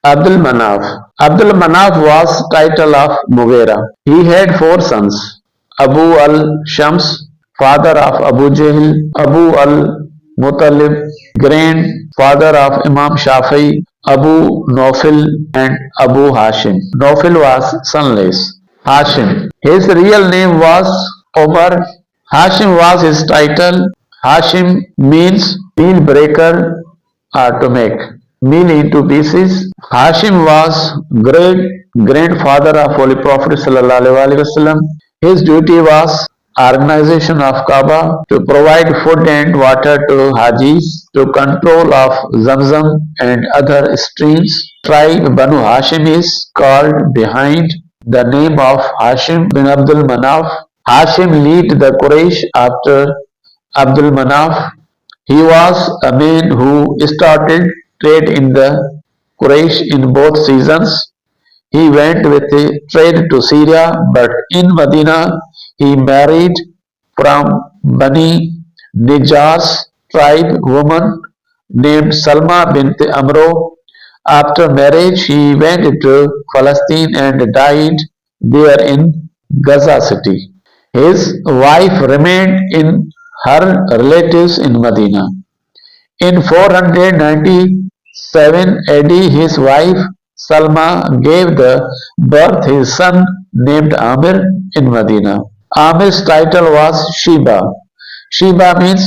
Abdul Manaf. Abdul Manaf was title of Mughira. He had four sons. Abu al-Shams, father of Abu Jahl, Abu al-Muttalib, grandfather of Imam Shafi, Abu Nawfil and Abu Hashim. Nawfil was sonless. Hashim. His real name was Omar. Hashim was his title. Hashim means meal breaker or to make meal into pieces. Hashim was great grandfather of Holy Prophet ﷺ. His duty was organization of Kaaba, to provide food and water to Hajis, to control of Zamzam and other streams. Tribe Banu Hashim is called behind the name of Hashim bin Abdul Manaf. Hashim led the Quraysh after Abdul Manaf. He was a man who started trade in the Quraysh in both seasons. He went with a trade to Syria, but in Medina he married from Bani Najjar's tribe woman named Salma bint Amro. After marriage, he went to Palestine and died there in Gaza city. His wife remained in her relatives in Medina. In 497 AD, his wife Salma gave the birth his son named Amir in Medina. Amir's title was Sheba. Sheba means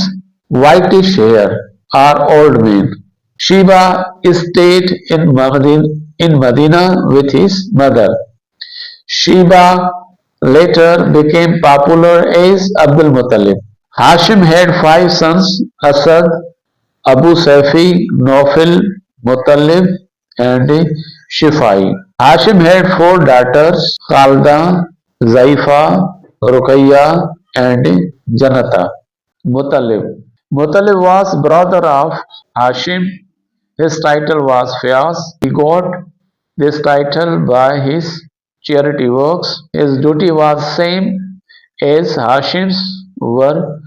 whitish hair or old man. Sheba stayed in Medina with his mother. Sheba later became popular as Abdul Muttalib. Hashim had five sons: Asad, Abu Saifi, Nawfil, Muttalib, and Shifai. Hashim had four daughters: Khalda, Zaifa, Ruqayya, and Janata. Muttalib. Muttalib was brother of Hashim. His title was Fiyas. He got this title by his charity works. His duty was same as Hashim's were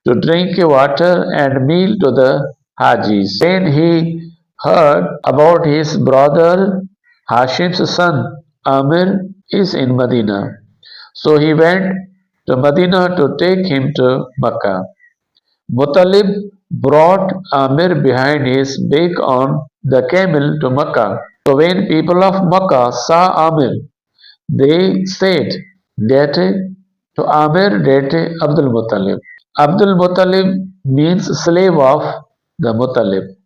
to drink water and meal to the Hajis. When he heard about his brother Hashim's son Amir is in Medina, so he went to Medina to take him to Mecca. Muttalib brought Amir behind his back on the camel to Mecca. So when people of Mecca saw Amir, they said that to Amir that Abdul Muttalib. Abdul Muttalib means slave of the Muttalib.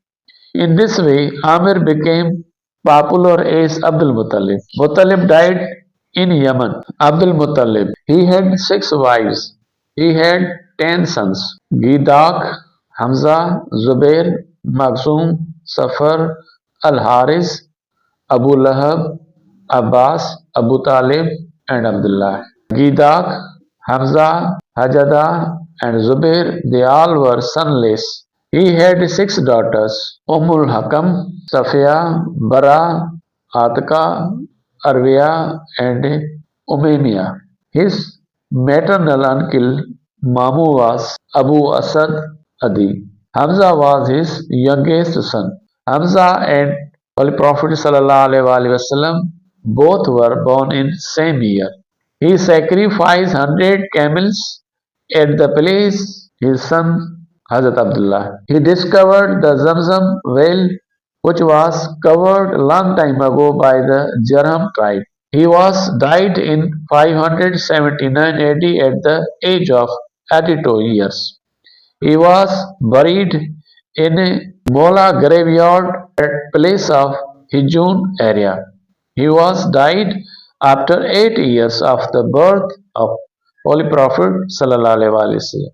In this way, Amir became popular as Abdul Muttalib. Muttalib died in Yemen. Abdul Muttalib. He had 6 wives. He had 10 sons: Gidak, Hamza, Zubair, Makhzum, Safar, Al-Haris, Abu Lahab, Abbas, Abu Talib, and Abdullah. Gidak, Hamza, Hajada, and Zubair, they all were sonless. He had 6 daughters: Ummul Hakam, Safiya, Bara, Atika, Arviya, and Umaymiya. His maternal uncle Mamu was Abu Asad Adi. Hamza was his youngest son. Hamza and Holy Prophet ﷺ both were born in same year. He sacrificed 100 camels at the place his son Hazrat Abdullah. He discovered the Zamzam well, which was covered long time ago by the Jarham tribe. He was died in 579 AD at the age of 82 years. He was buried in a Mola graveyard at place of Hijun area. He was died after 8 years of the birth of Holy Prophet ﷺ.